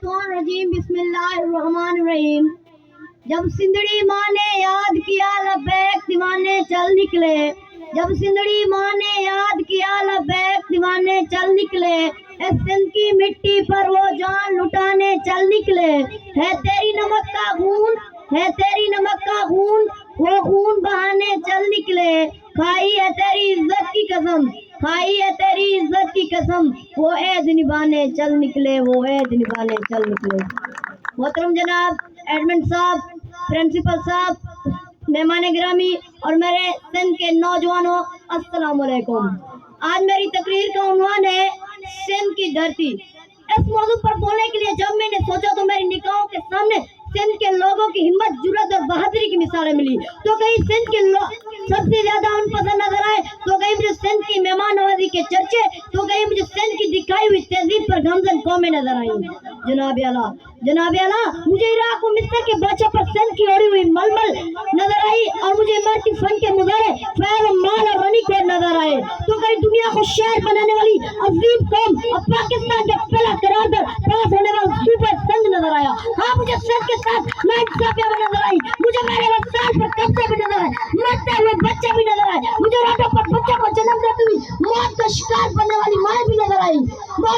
मिनशैतानिर्रजीम बिस्मिल्लाहिर्रहमानिर्रहीम। जब सिंदड़ी माँ ने याद किया लबैक दीवाने चल निकले। जब सिंदड़ी माँ ने याद किया लबैक दीवाने चल निकले। इस सिंध की मिट्टी पर वो जान लुटाने चल निकले। है तेरी नमक का खून, है तेरी नमक का खून, वो खून बहाने चल निकले। खाई है तेरी इज्जत की कसम, खाई है तेरी इज्जत की कसम, वो ऐद निभाने चल निकले, वो ऐद निभाने चल निकले। मोहतरम जनाब एडमिन साहब, प्रिंसिपल साहब, मेहमान गिरामी और मेरे सिंध के नौजवानों, अस्सलाम वालेकुम। आज मेरी तकरीर का उन्वान है सिंध की धरती। इस मौजू पर बोलने के लिए जब मैंने सोचा तो मेरी निगाहों के सामने सिंध के लोगों की हिम्मत, जुर्रत और बहादुरी की मिसालें मिली। तो कहीं सिंध के सबसे ज्यादा उन पसंद नजर आए, तो कहीं मुझे सिंध की मेहमान नवाजी के चर्चे, तो कहीं मुझे सिंध की दिखाई हुई तहजीब पर गमजन कौमें नजर आई। जनाब आला, जनाब आला, मुझे इराक और मिस्र के बादशाह पर सिंध की ओढ़ी हुई मलमल नजर आई और मुझे इमारती फन के मुजारे फैल माल और रनी को नजर आए। तो कहीं दुनिया को शहर बनाने वाली अजीम कौम और पाकिस्तान का पहला करारदार पास होने वाला सुपर सिंध नजर आया। हाँ, मुझे सिंध के साथ नाइंसाफियां भी नजर आई, मुझे मेरे वसाइल पर कब्जे भी नजर आए, मरते हुए बच्चे भी नजर आए, मुझे रोडों पर बच्चों को जन्म देती हुई मौत का शिकार बनने वाली माँ भी नजर आई।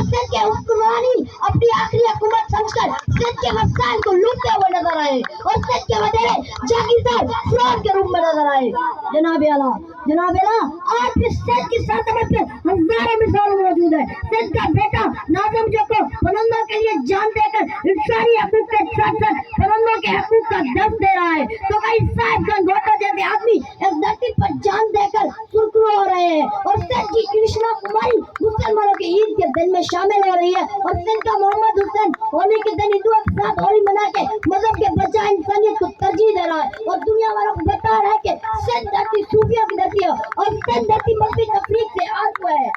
सिंध के हुक्मरानी अपनी आखिरी हुकूमत समझकर सिंध के वसाइल को लूटते हुए नजर आए और सिंध के वडेरे जागीरदार फ्रॉड के रूप में नजर आए। जनाब आला, जनाब आला, आज भी सिंध की सल्तनत में हजारों मिसाल मौजूद है। सिंध का बेटा नाज़िम जो को परिंदों के लिए जान देकर इंसानी हकूक के साथ साथ परिंदों के हकूक का दर्द दे रहा है। तो कई साहिबगंज घोटा जैसे आदमी इस धरती पर जान देकर सुरखरू हो रहे हैं और सिंध की कृष्णा कुमारी मुसलमानों के ईद के दिन में शामिल हो रही है और सिंध का मोहम्मद हुसैन होली के दिन हिंदुओं के साथ होली मना के मजहब के बजाय इंसानियत को तरजीह दे रहा है और दुनिया वालों को बता रहा है कि सिंध धरती सूफियों की धरती है और सिंध धरती मजहबी तफरीक से आग हुआ है।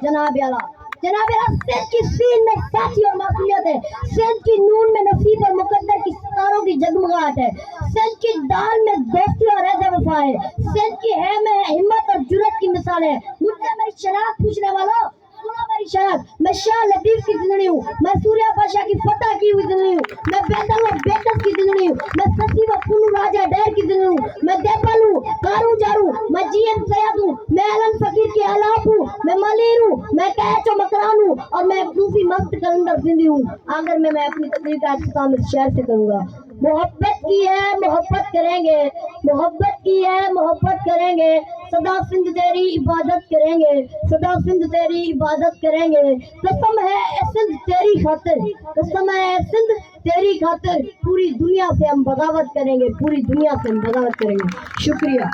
जनाब आला, जनाब आला, सिंध की सीन में साथी और मासूमियत है, सिंध की नून में नसीब और मुकद्दर की सितारों की जगमगाहट है, सिंध की दाल में दोस्ती और रहम वफा है, सिंध की है में हिम्मत और जुर्रत की मिसाल है। मुझसे मेरी शनाख्त पूछने वालों, सुनो मेरी शनाख्त, मैं शाह लतीफ की जिंदगी हूँ, मैं सूर्या पाशा की फतह की हुई जिंदगी हूँ, मैं बेदल और बेकस की जिंदगी हूँ, मैं ससी व पुनू राजा डैर की जिंदगी हूँ, मैं देपल हूँ, कारू जारू, मैं जीएम सैयद हूँ, मैं अलम फकीर की आलाप हूँ, मैं मलीर हूँ, मैं कैचो मकरान हूँ और मैं सूफी मस्त कलंदर जिंदगी हूँ। आखिर में मैं अपनी तकरीर का इख्तिताम इस शेर से करूंगा। मोहब्बत की है मोहब्बत करेंगे, मोहब्बत की है मोहब्बत करेंगे, सदा सिंध तेरी इबादत करेंगे, सदा सिंध तेरी इबादत करेंगे। कसम है सिंध तेरी खातिर, कसम है सिंध तेरी खातिर, पूरी दुनिया से हम बगावत करेंगे, पूरी दुनिया से हम बगावत करेंगे। शुक्रिया।